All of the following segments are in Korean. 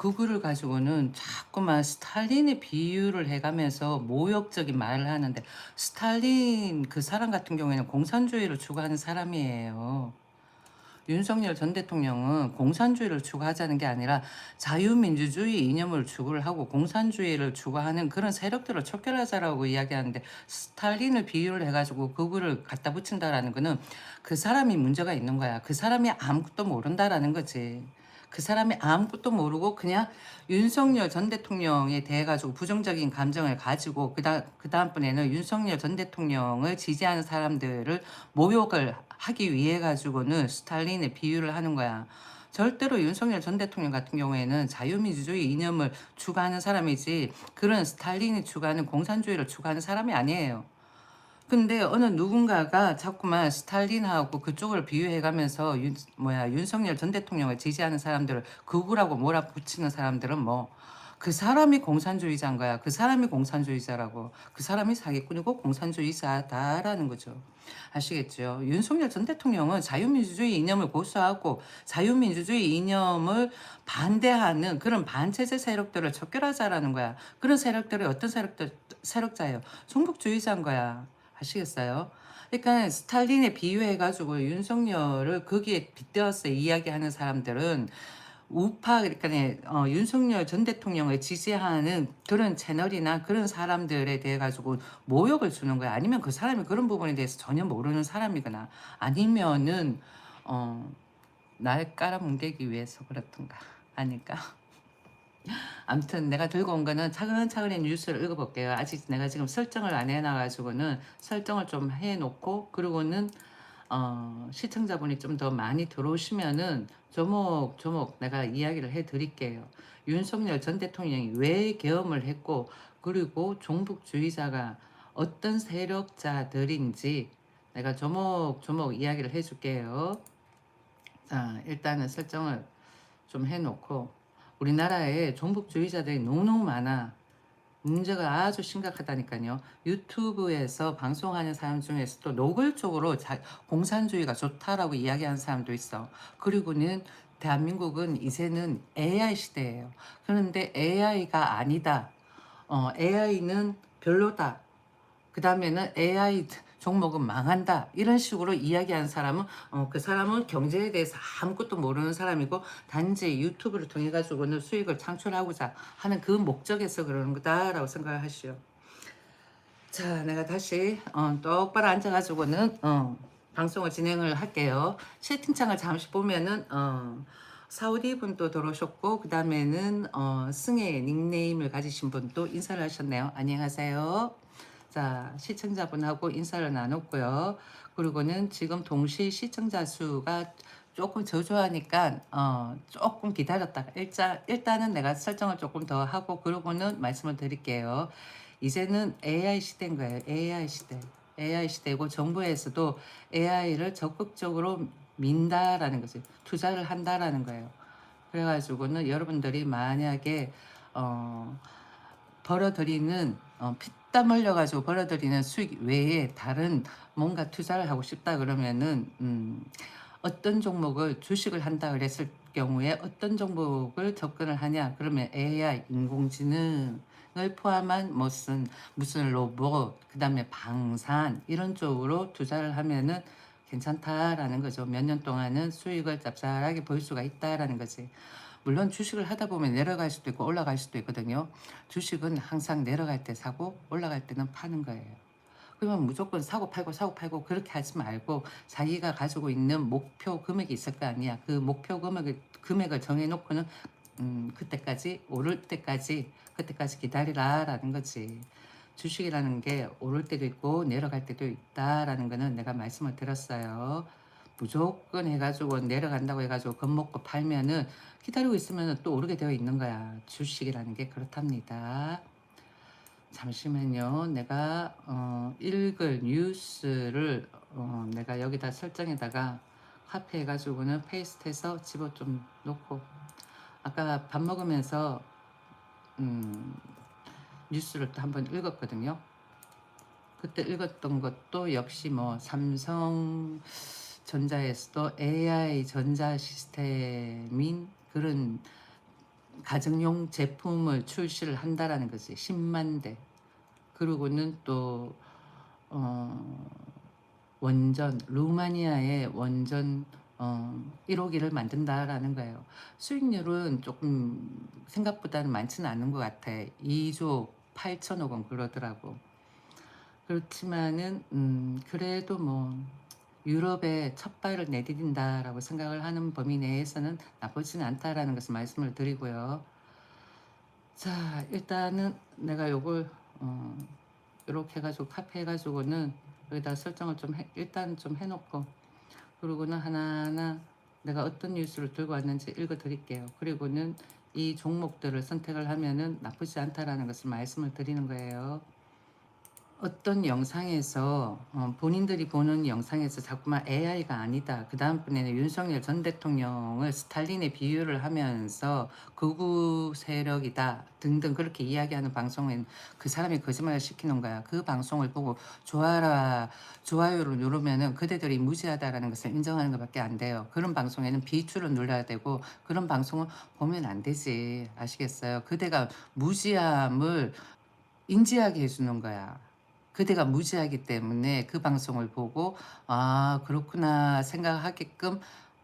그거를 가지고는 자꾸만 스탈린의 비유를 해가면서 모욕적인 말을 하는데, 스탈린 그 사람 같은 경우에는 공산주의를 추구하는 사람이에요. 윤석열 전 대통령은 공산주의를 추구하자는 게 아니라 자유민주주의 이념을 추구를 하고 공산주의를 추구하는 그런 세력들을 척결하자라고 이야기하는데, 스탈린을 비유를 해가지고 그거를 갖다 붙인다라는 거는 그 사람이 문제가 있는 거야. 그 사람이 아무것도 모른다라는 거지. 그 사람이 아무것도 모르고 그냥 윤석열 전 대통령에 대해 가지고 부정적인 감정을 가지고 그다음번에는 윤석열 전 대통령을 지지하는 사람들을 모욕을 하기 위해 가지고는 스탈린의 비유를 하는 거야. 절대로 윤석열 전 대통령 같은 경우에는 자유민주주의 이념을 추구하는 사람이지, 그런 스탈린이 추구하는 공산주의를 추구하는 사람이 아니에요. 근데 어느 누군가가 자꾸만 스탈린하고 그쪽을 비유해가면서 윤석열 전 대통령을 지지하는 사람들을 극우라고 몰아붙이는 사람들은 뭐 그 사람이 공산주의자인 거야. 그 사람이 공산주의자라고. 그 사람이 사기꾼이고 공산주의자다라는 거죠. 아시겠죠? 윤석열 전 대통령은 자유민주주의 이념을 고수하고 자유민주주의 이념을 반대하는 그런 반체제 세력들을 척결하자라는 거야. 그런 세력들이 어떤 세력자예요? 종북주의자인 거야. 아시겠어요? 그러니까 스탈린에 비유해가지고 윤석열을 거기에 빗대어서 이야기하는 사람들은 우파, 그러니까 윤석열 전 대통령을 지지하는 그런 채널이나 그런 사람들에 대해 가지고 모욕을 주는 거야. 아니면 그 사람이 그런 부분에 대해서 전혀 모르는 사람이거나, 아니면은 어, 날 깔아뭉개기 위해서 그렇던가 아닐까. 아무튼 내가 들고 온 거는 차근차근히 뉴스를 읽어볼게요. 아직 내가 지금 설정을 안 해놔가지고는 설정을 좀 해놓고, 그리고는 시청자분이 좀 더 많이 들어오시면은 조목조목 내가 이야기를 해드릴게요. 윤석열 전 대통령이 왜 계엄을 했고, 그리고 종북주의자가 어떤 세력자들인지 내가 조목조목 이야기를 해줄게요. 자, 일단은 설정을 좀 해놓고, 우리나라에 종북주의자들이 너무너무 많아. 문제가 아주 심각하다니까요. 유튜브에서 방송하는 사람 중에서도 노골적으로 공산주의가 좋다라고 이야기하는 사람도 있어. 그리고는 대한민국은 이제는 AI 시대예요. 그런데 AI가 아니다. AI는 별로다. 그 다음에는 AI 종목은 망한다. 이런 식으로 이야기하는 사람은 그 사람은 경제에 대해서 아무것도 모르는 사람이고, 단지 유튜브를 통해 가지고는 수익을 창출하고자 하는 그 목적에서 그러는 거다라고 생각을 하시오. 자, 내가 다시 똑바로 앉아가지고는 방송을 진행을 할게요. 채팅창을 잠시 보면은 사우디 분도 들어오셨고, 그 다음에는 승혜 닉네임을 가지신 분도 인사를 하셨네요. 안녕하세요. 자, 시청자분하고 인사를 나눴고요. 그리고는 지금 동시 시청자 수가 조금 저조하니까 조금 기다렸다가 일단은 내가 설정을 조금 더 하고 그러고는 말씀을 드릴게요. 이제는 AI 시대인 거예요. AI 시대. AI 시대고, 정부에서도 AI를 적극적으로 민다라는 거지. 투자를 한다라는 거예요. 그래가지고는 여러분들이 만약에 어, 벌어들이는 피땀 흘려가지고 벌어들이는 수익 외에 다른 뭔가 투자를 하고 싶다 그러면은 어떤 종목을 주식을 한다 그랬을 경우에 어떤 종목을 접근을 하냐 그러면 AI 인공지능을 포함한 무슨 로봇, 그 다음에 방산 이런 쪽으로 투자를 하면은 괜찮다라는 거죠. 몇 년 동안은 수익을 짭짤하게 볼 수가 있다라는 거지. 물론 주식을 하다 보면 내려갈 수도 있고 올라갈 수도 있거든요. 주식은 항상 내려갈 때 사고 올라갈 때는 파는 거예요. 그러면 무조건 사고 팔고 사고 팔고 그렇게 하지 말고, 자기가 가지고 있는 목표 금액이 있을 거 아니야. 그 목표 금액을 정해놓고는 그때까지 오를 그때까지 기다리라라는 거지. 주식이라는 게 오를 때도 있고 내려갈 때도 있다라는 거는 내가 말씀을 드렸어요. 무조건 해가지고 내려간다고 해가지고 겁먹고 팔면은 기다리고 있으면 또 오르게 되어 있는 거야. 주식이라는 게 그렇답니다. 잠시만요. 내가 읽을 뉴스를 내가 여기다 설정에다가 카피해가지고는 페이스트해서 집어 좀 놓고, 아까 밥 먹으면서 뉴스를 또 한번 읽었거든요. 그때 읽었던 것도 역시 뭐 삼성전자에서도 AI 전자 시스템인 그런 가정용 제품을 출시를 한다라는 거지. 10만 대. 그리고는 또 어 원전 루마니아의 원전 1호기를 만든다라는 거예요. 수익률은 조금 생각보다는 많지는 않은 것 같아. 2조 8천억 원 그러더라고. 그렇지만은 그래도 뭐 유럽에 첫 발을 내디딘다라고 생각을 하는 범위 내에서는 나쁘지는 않다라는 것을 말씀을 드리고요. 자, 일단은 내가 요걸 어 요렇게 해가지고 카피 해가지고는 여기다 설정을 좀 일단 좀 해놓고, 그리고는 하나하나 내가 어떤 뉴스를 들고 왔는지 읽어 드릴게요. 그리고는 이 종목들을 선택을 하면은 나쁘지 않다라는 것을 말씀을 드리는 거예요. 어떤 영상에서 본인들이 보는 영상에서 자꾸만 AI가 아니다, 그 다음번에는 윤석열 전 대통령을 스탈린에 비유를 하면서 극우 세력이다 등등 그렇게 이야기하는 방송엔 그 사람이 거짓말을 시키는 거야. 그 방송을 보고 좋아요를 누르면은 그대들이 무지하다라는 것을 인정하는 것밖에 안 돼요. 그런 방송에는 비추를 눌러야 되고 그런 방송을 보면 안 되지. 아시겠어요? 그대가 무지함을 인지하게 해주는 거야. 그대가 무지하기 때문에 그 방송을 보고 아 그렇구나 생각하게끔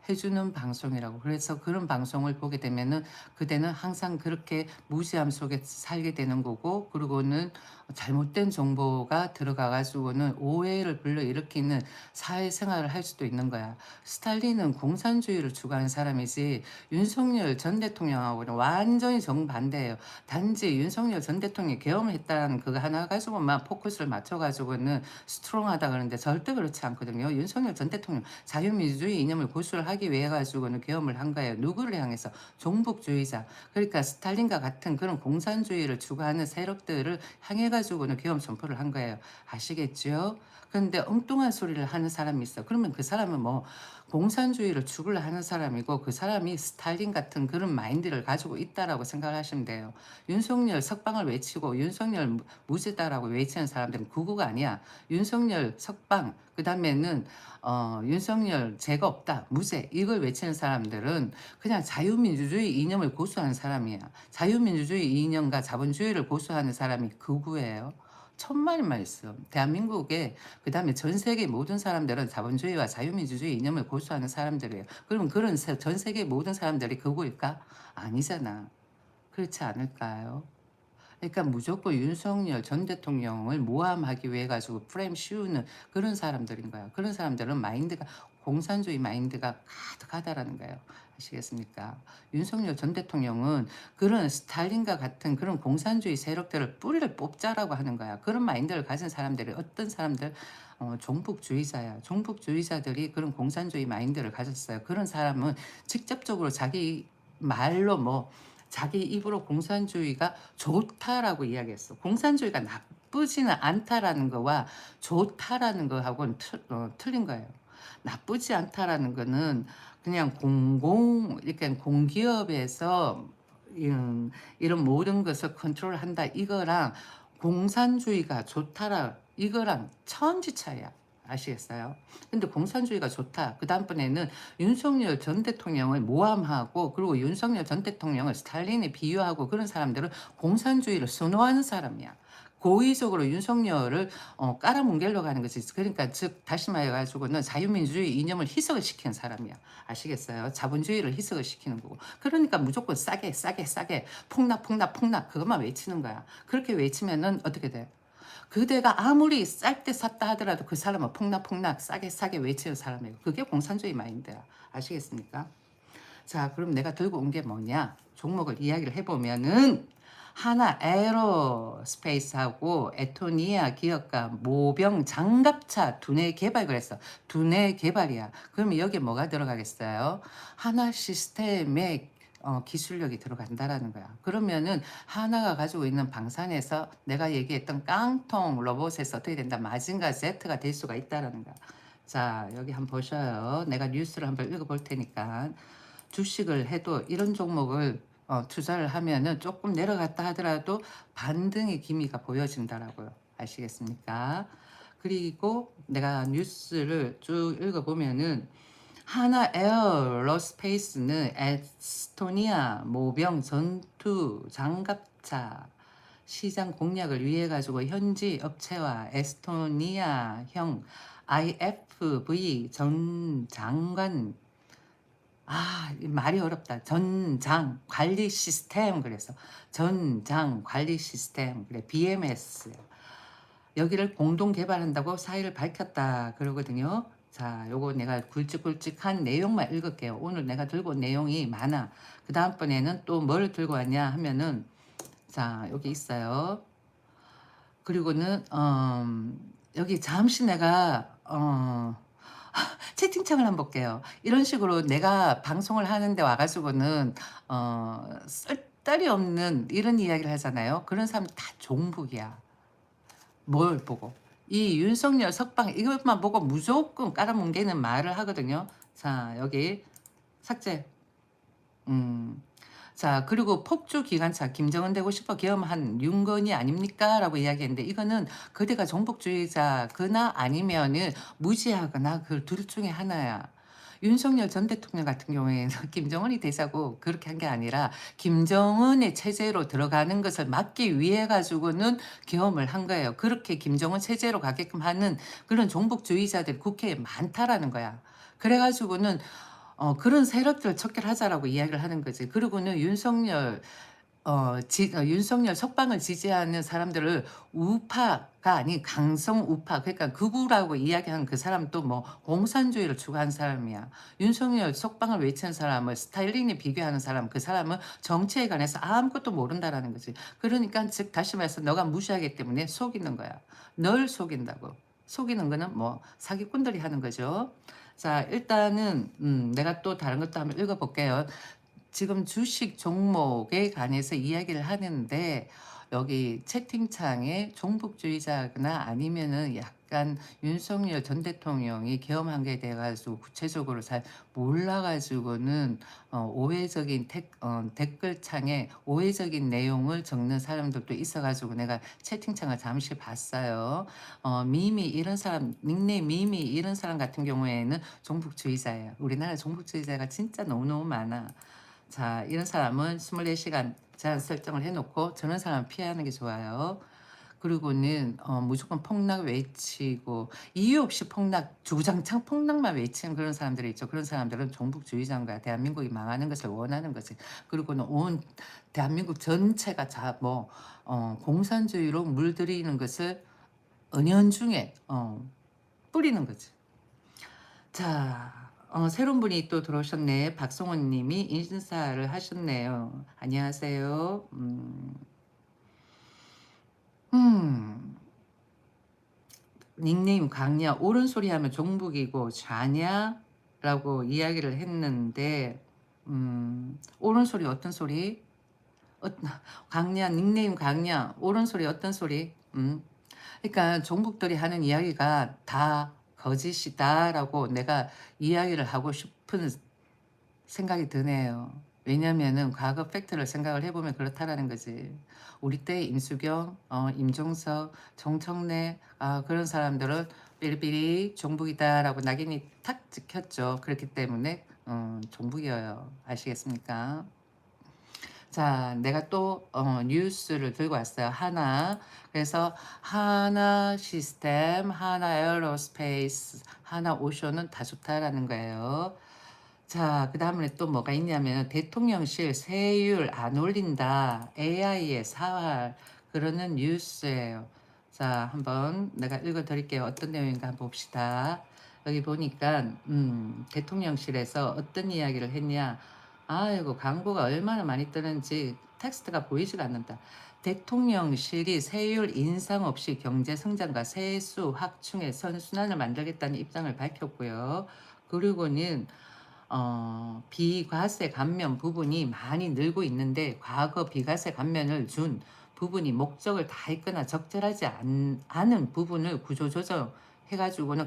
해주는 방송이라고. 그래서 그런 방송을 보게 되면은 그대는 항상 그렇게 무지함 속에 살게 되는 거고, 그리고는 잘못된 정보가 들어가 가지고는 오해를 불러일으키는 사회생활을 할 수도 있는 거야. 스탈린은 공산주의를 추구하는 사람이지 윤석열 전 대통령하고는 완전히 정반대예요. 단지 윤석열 전 대통령이 계엄을 했다는 그거 하나 가지고만 포커스를 맞춰가지고는 스트롱하다 그러는데 절대 그렇지 않거든요. 윤석열 전 대통령 자유민주주의 이념을 고수를 하기 위해 가지고는 계엄을 한 거예요. 누구를 향해서? 종북주의자. 그러니까 스탈린과 같은 그런 공산주의를 추구하는 세력들을 향해 가지고는 계엄 선포를 한 거예요. 아시겠죠? 그런데 엉뚱한 소리를 하는 사람이 있어. 그러면 그 사람은 뭐 공산주의를 추구를 하는 사람이고 그 사람이 스탈린 같은 그런 마인드를 가지고 있다라고 생각을 하시면 돼요. 윤석열 석방을 외치고 윤석열 무죄다라고 외치는 사람들은 극우가 아니야. 윤석열 석방, 그 다음에는 윤석열 죄가 없다, 무죄, 이걸 외치는 사람들은 그냥 자유민주주의 이념을 고수하는 사람이야. 자유민주주의 이념과 자본주의를 고수하는 사람이 극우예요. 천만의 말씀. 대한민국에 그다음에 전 세계 모든 사람들은 자본주의와 자유민주주의 이념을 고수하는 사람들이에요. 그럼 그런 전 세계 모든 사람들이 극우일까? 아니잖아. 그렇지 않을까요? 그러니까 무조건 윤석열 전 대통령을 모함하기 위해 가지고 프레임 씌우는 그런 사람들인 거야. 그런 사람들은 마인드가 공산주의 마인드가 가득하다라는 거예요. 아시겠습니까? 윤석열 전 대통령은 그런 스탈린과 같은 그런 공산주의 세력들을 뿌리를 뽑자라고 하는 거야. 그런 마인드를 가진 사람들이 어떤 사람들 종북주의자야. 종북주의자들이 그런 공산주의 마인드를 가졌어요. 그런 사람은 직접적으로 자기 말로 뭐 자기 입으로 공산주의가 좋다라고 이야기했어. 공산주의가 나쁘지는 않다라는 거와 좋다라는 거하고는 틀린 거예요. 나쁘지 않다라는 거는 그냥 이렇게 공기업에서 이런 모든 것을 컨트롤한다 이거랑 공산주의가 좋다라 이거랑 천지 차이야. 아시겠어요? 근데 공산주의가 좋다. 그 다음번에는 윤석열 전 대통령을 모함하고 그리고 윤석열 전 대통령을 스탈린에 비유하고 그런 사람들은 공산주의를 선호하는 사람이야. 고의적으로 윤석열을 깔아뭉개려고 하는 거지. 그러니까 즉 다시 말해가지고는 자유민주주의 이념을 희석을 시키는 사람이야. 아시겠어요? 자본주의를 희석을 시키는 거고. 그러니까 무조건 싸게 싸게 싸게 폭락 폭락 폭락 그것만 외치는 거야. 그렇게 외치면은 어떻게 돼? 그대가 아무리 쌀 때 샀다 하더라도 그 사람은 폭락 폭락 싸게 싸게 외치는 사람이에요. 그게 공산주의 마인드야. 아시겠습니까? 자, 그럼 내가 들고 온 게 뭐냐? 종목을 이야기를 해보면은 하나 에어로스페이스하고 에토니아 기업과 모병 장갑차 두뇌 개발 그랬어. 두뇌 개발이야. 그러면 여기에 뭐가 들어가겠어요? 하나 시스템에 기술력이 들어간다라는 거야. 그러면은 하나가 가지고 있는 방산에서 내가 얘기했던 깡통 로봇에서 어떻게 된다? 마징가 Z가 될 수가 있다라는 거야. 자, 여기 한번 보셔요. 내가 뉴스를 한번 읽어볼 테니까. 주식을 해도 이런 종목을 투자를 하면은 조금 내려갔다 하더라도 반등의 기미가 보여진다라고요. 아시겠습니까? 그리고 내가 뉴스를 쭉 읽어보면은 하나 에어로스페이스는 에스토니아 모병 전투 장갑차 시장 공략을 위해 가지고 현지 업체와 에스토니아형 IFV 전 장관 말이 어렵다. 전장 관리 시스템 그래서 전장 관리 시스템 그래 BMS 여기를 공동 개발한다고 사의를 밝혔다 그러거든요. 자, 요거 내가 굵직굵직한 내용만 읽을게요. 오늘 내가 들고 온 내용이 많아. 그 다음번에는 또 뭘 들고 왔냐 하면은 자, 여기 있어요. 그리고는 여기 잠시 내가 채팅창을 한번 볼게요. 이런 식으로 내가 방송을 하는데 와 가지고는 쓸데리 없는 이런 이야기를 하잖아요. 그런 사람 다 종북이야. 뭘 보고. 이 윤석열 석방 이것만 보고 무조건 깔아뭉개는 말을 하거든요. 자, 여기 삭제. 음. 자, 그리고 폭주 기관차 김정은 되고 싶어 계엄한 윤건이 아닙니까? 라고 이야기했는데 이거는 그대가 종북주의자거나 아니면은 무지하거나 그 둘 중에 하나야. 윤석열 전 대통령 같은 경우에는 김정은이 되자고 그렇게 한 게 아니라 김정은의 체제로 들어가는 것을 막기 위해 가지고는 계엄을 한 거예요. 그렇게 김정은 체제로 가게끔 하는 그런 종북주의자들이 국회에 많다라는 거야. 그래 가지고는 그런 세력들을 척결하자라고 이야기를 하는 거지. 그리고는 윤석열 석방을 지지하는 사람들을 우파가 아닌 강성 우파, 그러니까 극우라고 이야기하는 그 사람도 뭐 공산주의를 추구하는 사람이야. 윤석열 석방을 외치는 사람을 스탈린이 비교하는 사람, 그 사람은 정치에 관해서 아무것도 모른다라는 거지. 그러니까 즉 다시 말해서 너가 무시하기 때문에 속이는 거야. 널 속인다고. 속이는 거는 뭐 사기꾼들이 하는 거죠. 자, 일단은 내가 또 다른 것도 한번 읽어볼게요. 지금 주식 종목에 관해서 이야기를 하는데 여기 채팅창에 종북주의자거나 아니면은 약간 윤석열 전 대통령이 계엄한 게 돼가지고 구체적으로 잘 몰라가지고는 오해적인 댓글창에 오해적인 내용을 적는 사람들도 있어가지고 내가 채팅창을 잠시 봤어요. 미미 이런 사람 닉네임 미미 이런 사람 같은 경우에는 종북주의자예요. 우리나라 종북주의자가 진짜 너무너무 많아. 자, 이런 사람은 24시간 제한 설정을 해놓고 저런 사람 피하는 게 좋아요. 그리고는 무조건 폭락 외치고 이유 없이 폭락 주구장창 폭락만 외치는 그런 사람들이 있죠. 그런 사람들은 종북주의자인 거야. 대한민국이 망하는 것을 원하는 거지. 그리고는 온 대한민국 전체가 공산주의로 물들이는 것을 은연중에 뿌리는 거지. 자, 새로운 분이 또 들어오셨네. 박성원 님이 인사를 하셨네요. 안녕하세요. 닉네임 강야, 옳은 소리 하면 종북이고 좌냐라고 이야기를 했는데, 옳은 소리 어떤 소리? 강야, 닉네임 강야, 옳은 소리 어떤 소리? 그러니까 종북들이 하는 이야기가 다 거짓이다라고 내가 이야기를 하고 싶은 생각이 드네요. 왜냐면은 과거 팩트를 생각을 해보면 그렇다라는 거지. 우리 때 임수경, 임종석, 정청래 그런 사람들은 삐리삐리 종북이다라고 낙인이 탁 찍혔죠. 그렇기 때문에 종북이어요. 아시겠습니까? 자, 내가 또 뉴스를 들고 왔어요. 하나. 그래서 하나 시스템, 하나 에어로스페이스, 하나 오션은 다 좋다라는 거예요. 자, 그 다음에 또 뭐가 있냐면 대통령실 세율 안 올린다. AI의 사활. 그러는 뉴스예요. 자, 한번 내가 읽어드릴게요. 어떤 내용인가 한번 봅시다. 여기 보니까 대통령실에서 어떤 이야기를 했냐. 아이고 광고가 얼마나 많이 뜨는지 텍스트가 보이지가 않는다. 대통령실이 세율 인상 없이 경제 성장과 세수 확충의 선순환을 만들겠다는 입장을 밝혔고요. 그리고는 비과세 감면 부분이 많이 늘고 있는데 과거 비과세 감면을 준 부분이 목적을 다했거나 적절하지 않은 부분을 구조조정 해가지고는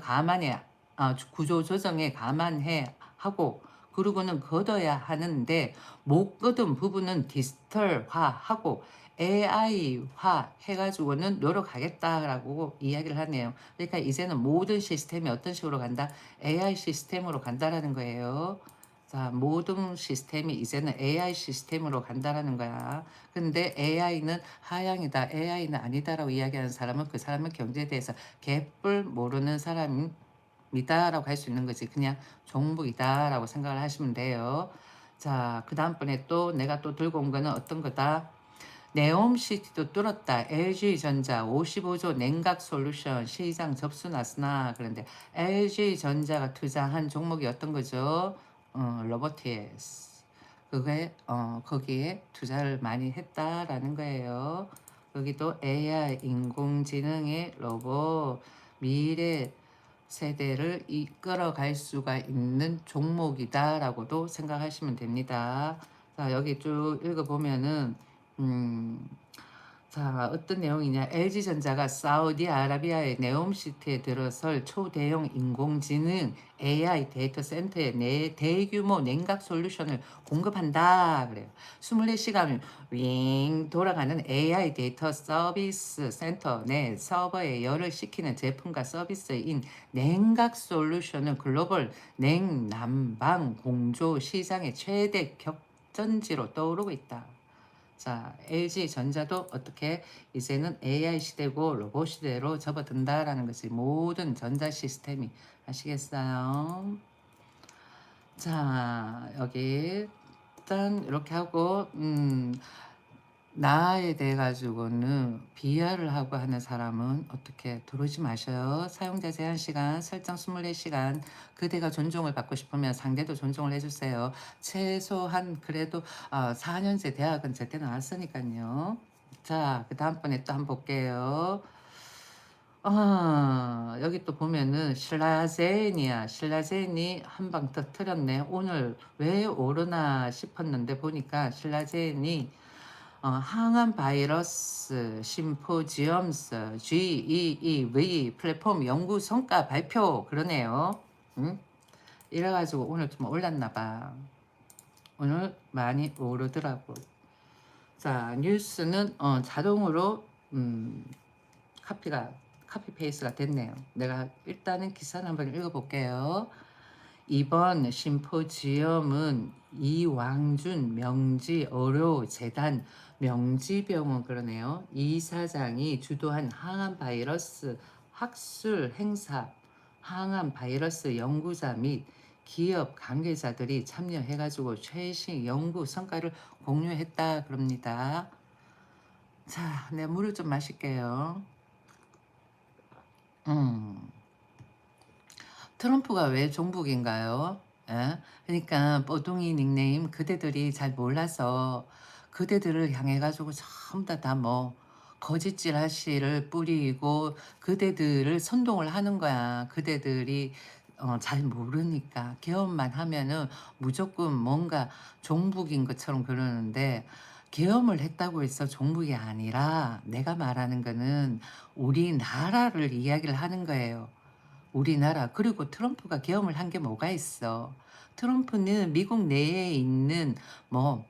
구조조정에 감안해 하고 그리고는 걷어야 하는데 못 걷은 부분은 디지털화하고 AI화 해가지고는 노력하겠다라고 이야기를 하네요. 그러니까 이제는 모든 시스템이 어떤 식으로 간다? AI 시스템으로 간다라는 거예요. 자, 모든 시스템이 이제는 AI 시스템으로 간다라는 거야. 근데 AI는 하향이다, AI는 아니다라고 이야기하는 사람은 그 사람은 경제에 대해서 개뿔 모르는 사람이다라고 할 수 있는 거지. 그냥 종북이다라고 생각을 하시면 돼요. 자, 그 다음번에 또 내가 또 들고 온 거는 어떤 거다? 네옴시티도 뚫었다. LG전자 55조 냉각 솔루션 시장 접수 났으나 그런데 LG전자가 투자한 종목이 어떤 거죠? 로보티스. 그게 거기에 투자를 많이 했다라는 거예요. 여기도 AI 인공지능의 로봇 미래 세대를 이끌어갈 수가 있는 종목이다라고도 생각하시면 됩니다. 자, 여기 쭉 읽어보면은 음, 자, 어떤 내용이냐? LG전자가 사우디아라비아의 네옴시티에 들어설 초대형 인공지능 AI 데이터 센터에 대규모 냉각 솔루션을 공급한다. 그래요. 24시간 윙 돌아가는 AI 데이터 서비스 센터 내 서버에 열을 식히는 제품과 서비스인 냉각 솔루션은 글로벌 냉난방 공조 시장의 최대 격전지로 떠오르고 있다. 자, LG전자도 어떻게 이제는 AI 시대고 로봇 시대로 접어든다라는 것이 모든 전자 시스템이 아시겠어요? 자, 여기 일단 이렇게 하고 나에 대해 가지고는 비하를 하고 하는 사람은 어떻게 들어오지 마셔요. 사용자 제한 시간 설정 24시간. 그대가 존중을 받고 싶으면 상대도 존중을 해주세요. 최소한 그래도 4년제 대학은 제때 나왔으니까요. 자, 그 다음번에 또 한번 볼게요. 여기 또 보면은 신라제인이 한 방 터뜨렸네. 오늘 왜 오르나 싶었는데 보니까 신라제인이 항암 바이러스 심포지엄스 GEEV 플랫폼 연구 성과 발표 그러네요. 응? 이래가지고 오늘 좀 올랐나 봐. 오늘 많이 오르더라고. 자, 뉴스는 자동으로 카피 페이스가 됐네요. 내가 일단은 기사를 한번 읽어볼게요. 이번 심포지엄은 이왕준 명지의료재단 명지병원 그러네요. 이사장이 주도한 항암 바이러스 학술 행사, 항암 바이러스 연구자 및 기업 관계자들이 참여해가지고 최신 연구 성과를 공유했다 그럽니다. 자, 내 물을 좀 마실게요. 트럼프가 왜 종북인가요? 예? 그러니까 뽀둥이 닉네임 그대들이 잘 몰라서 그대들을 향해 가지고 전부 다 뭐 거짓질 하시를 뿌리고 그대들을 선동을 하는 거야. 그대들이 잘 모르니까 개엄만 하면은 무조건 뭔가 종북인 것처럼 그러는데 계엄을 했다고 해서 종북이 아니라 내가 말하는 거는 우리나라를 이야기를 하는 거예요. 우리나라 그리고 트럼프가 계엄을 한 게 뭐가 있어. 트럼프는 미국 내에 있는 뭐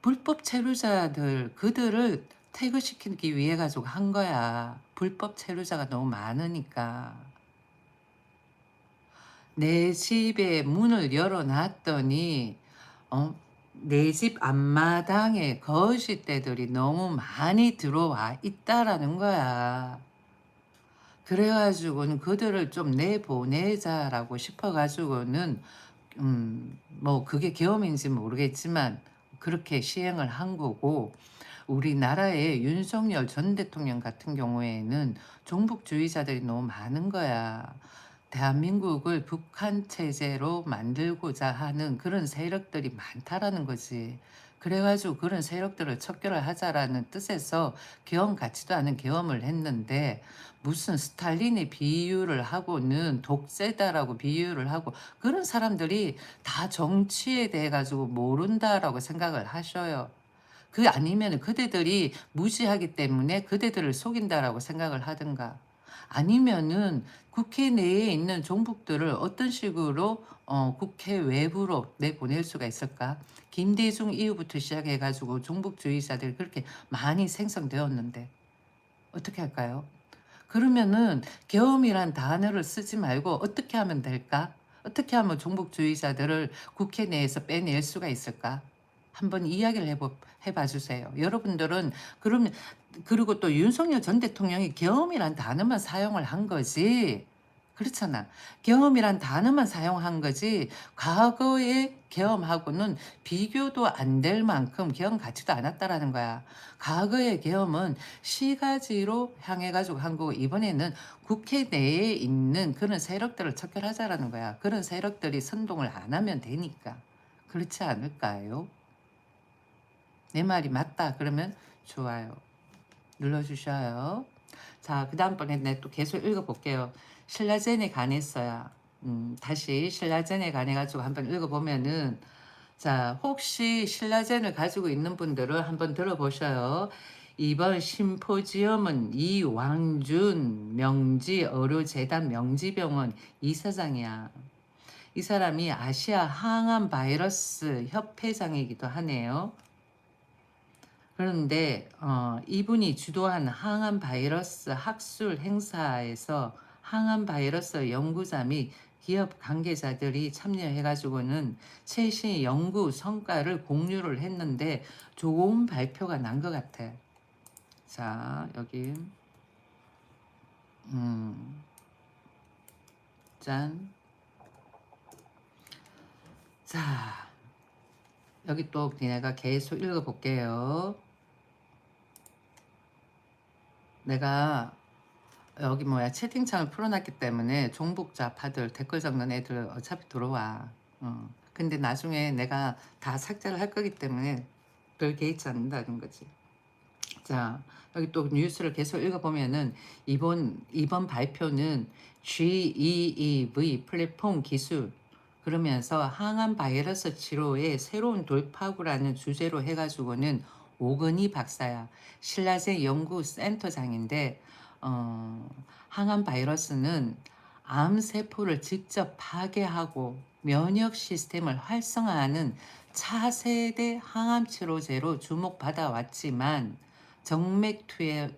불법 체류자들 그들을 퇴거시키기 위해 가지고 한 거야. 불법 체류자가 너무 많으니까. 내 집에 문을 열어놨더니 내 집 앞마당에 거짓대들이 너무 많이 들어와 있다라는 거야. 그래가지고는 그들을 좀 내보내자라고 싶어가지고는 뭐 그게 계엄인지 모르겠지만 그렇게 시행을 한 거고 우리나라의 윤석열 전 대통령 같은 경우에는 종북주의자들이 너무 많은 거야. 대한민국을 북한 체제로 만들고자 하는 그런 세력들이 많다라는 거지. 그래가지고 그런 세력들을 척결을 하자라는 뜻에서 계엄 같지도 않은 계엄을 했는데 무슨 스탈린의 비유를 하고는 독재다라고 비유를 하고 그런 사람들이 다 정치에 대해 가지고 모른다라고 생각을 하셔요. 그 아니면 그대들이 무지하기 때문에 그대들을 속인다라고 생각을 하든가. 아니면은 국회 내에 있는 종북들을 어떤 식으로 국회 외부로 내보낼 수가 있을까? 김대중 이후부터 시작해 가지고 종북주의자들이 그렇게 많이 생성되었는데 어떻게 할까요? 그러면은 계엄이란 단어를 쓰지 말고 어떻게 하면 될까? 어떻게 하면 종북주의자들을 국회 내에서 빼낼 수가 있을까? 한번 이야기를 해봐 주세요. 여러분들은 그러면 그리고 또 윤석열 전 대통령이 계엄이란 단어만 사용을 한 거지. 그렇잖아. 계엄이란 단어만 사용한 거지. 과거의 계엄하고는 비교도 안 될 만큼 계엄 같지도 않았다라는 거야. 과거의 계엄은 시가지로 향해 가지고 한 거고 이번에는 국회 내에 있는 그런 세력들을 척결하자라는 거야. 그런 세력들이 선동을 안 하면 되니까. 그렇지 않을까요? 내 말이 맞다 그러면 좋아요 눌러주셔요. 자, 그 다음번에 내 또 계속 읽어볼게요. 신라젠에 관했어요. 다시 신라젠에 관해 가지고 한번 읽어보면은 자, 혹시 신라젠을 가지고 있는 분들은 한번 들어보셔요. 이번 심포지엄은 이왕준 명지의료재단 명지병원 이사장이야. 이 사람이 아시아 항암 바이러스 협회장이기도 하네요. 그런데 이분이 주도한 항암 바이러스 학술 행사에서 항암 바이러스 연구자 및 기업 관계자들이 참여해가지고는 최신 연구 성과를 공유를 했는데 좋은 발표가 난 것 같아. 자, 여기 짠. 자, 여기 또 내가 계속 읽어볼게요. 내가 여기 뭐야 채팅창을 풀어놨기 때문에 종북좌파들 댓글 적는 애들 어차피 들어와. 근데 나중에 내가 다 삭제를 할 거기 때문에 별 개의치 않는다는 거지. 자, 여기 또 뉴스를 계속 읽어보면은 이번 발표는 GEEV 플랫폼 기술 그러면서 항암 바이러스 치료의 새로운 돌파구라는 주제로 해가지고는 오건희 박사야. 신라제 연구센터장인데 항암 바이러스는 암 세포를 직접 파괴하고 면역 시스템을 활성화하는 차세대 항암 치료제로 주목받아 왔지만 정맥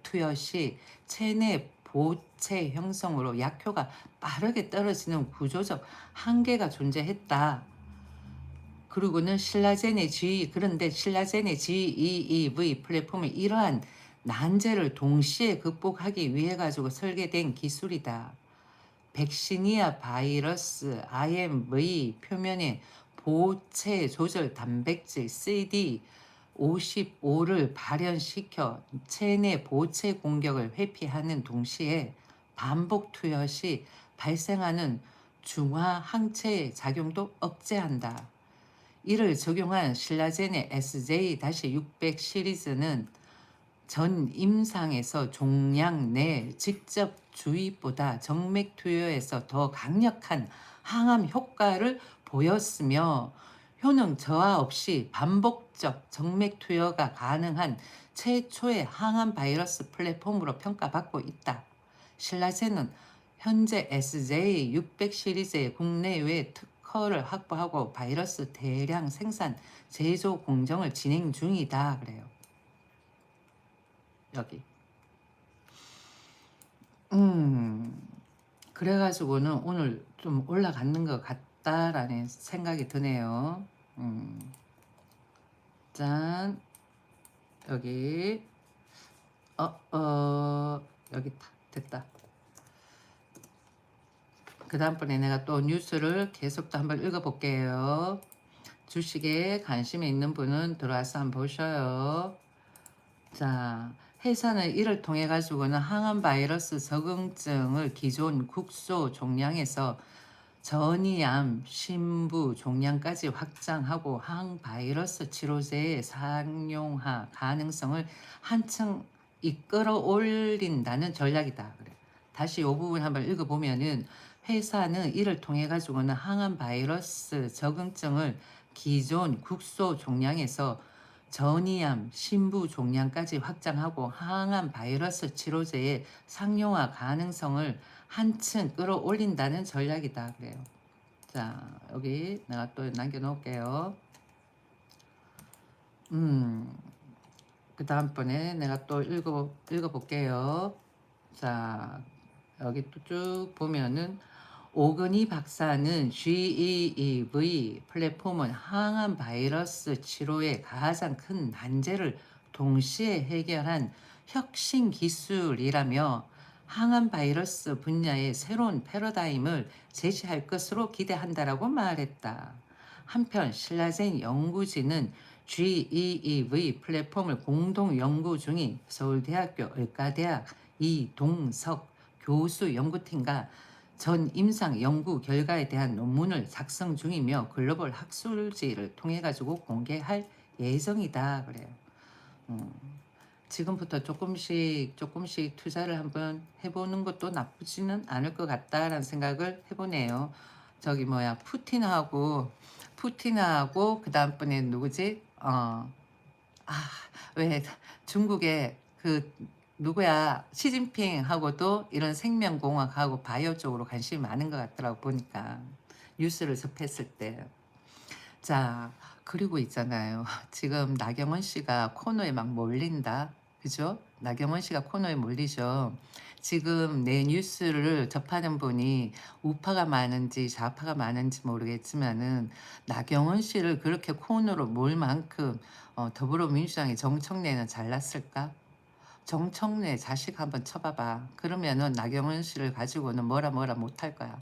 투여 시 체내 보채 형성으로 약효가 빠르게 떨어지는 구조적 한계가 존재했다. 그리고는 그런데 신라젠의 GEEV 플랫폼이 이러한 난제를 동시에 극복하기 위해 가지고 설계된 기술이다. 백시니아 바이러스 IMV 표면에 보체 조절 단백질 CD55를 발현시켜 체내 보체 공격을 회피하는 동시에 반복 투여 시 발생하는 중화 항체 작용도 억제한다. 이를 적용한 신라젠의 SJ-600 시리즈는 전 임상에서 종양 내 직접 주입보다 정맥 투여에서 더 강력한 항암 효과를 보였으며 효능 저하 없이 반복적 정맥 투여가 가능한 최초의 항암 바이러스 플랫폼으로 평가받고 있다. 신라젠은 현재 SJ-600 시리즈의 국내외 특허를 확보하고 바이러스 대량 생산, 제조 공정을 진행 중이다. 그래요. 여기. 그래가지고는 오늘 좀 올라가는 것 같다라는 생각이 드네요. 짠. 여기. 여기 됐다. 그 다음번에 내가 또 뉴스를 계속 또 한번 읽어볼게요. 주식에 관심이 있는 분은 들어와서 한번 보셔요. 자, 회사는 이를 통해 가지고는 항암 바이러스 적응증을 기존 국소 종량에서 전이암, 신부 종량까지 확장하고 항바이러스 치료제의 상용화 가능성을 한층 이끌어 올린다는 전략이다. 그래. 다시 이 부분 한번 읽어보면은 회사는 이를 통해 가지고는 항암 바이러스 적응증을 기존 국소 종량에서 전이암, 신부 종양까지 확장하고 항암 바이러스 치료제의 상용화 가능성을 한층 끌어올린다는 전략이다 그래요. 자, 여기 내가 또 남겨 놓을게요. 그 다음번에 내가 또 읽어볼게요. 자, 여기 또 쭉 보면은 오건희 박사는 GEEV 플랫폼은 항암 바이러스 치료의 가장 큰 난제를 동시에 해결한 혁신 기술이라며 항암 바이러스 분야의 새로운 패러다임을 제시할 것으로 기대한다라고 말했다. 한편 신라젠 연구진은 GEEV 플랫폼을 공동 연구 중인 서울대학교 의과대학 이동석 교수 연구팀과 전 임상 연구 결과에 대한 논문을 작성 중이며 글로벌 학술지를 통해 가지고 공개할 예정이다 그래요. 지금부터 조금씩 투자를 한번 해보는 것도 나쁘지는 않을 것 같다라는 생각을 해보네요. 저기 뭐야 푸틴하고 그 다음번에 누구지? 왜 중국의 그 누구야 시진핑하고도 이런 생명공학하고 바이오 쪽으로 관심이 많은 것 같더라고 보니까 뉴스를 접했을 때. 자, 그리고 있잖아요. 지금 나경원 씨가 코너에 막 몰린다. 그죠? 나경원 씨가 코너에 몰리죠. 지금 내 뉴스를 접하는 분이 우파가 많은지 좌파가 많은지 모르겠지만은 나경원 씨를 그렇게 코너로 몰 만큼 더불어민주당의 정청래는 잘났을까? 정청래 자식 한번 쳐봐봐. 그러면은 나경원 씨를 가지고는 뭐라 못할 거야.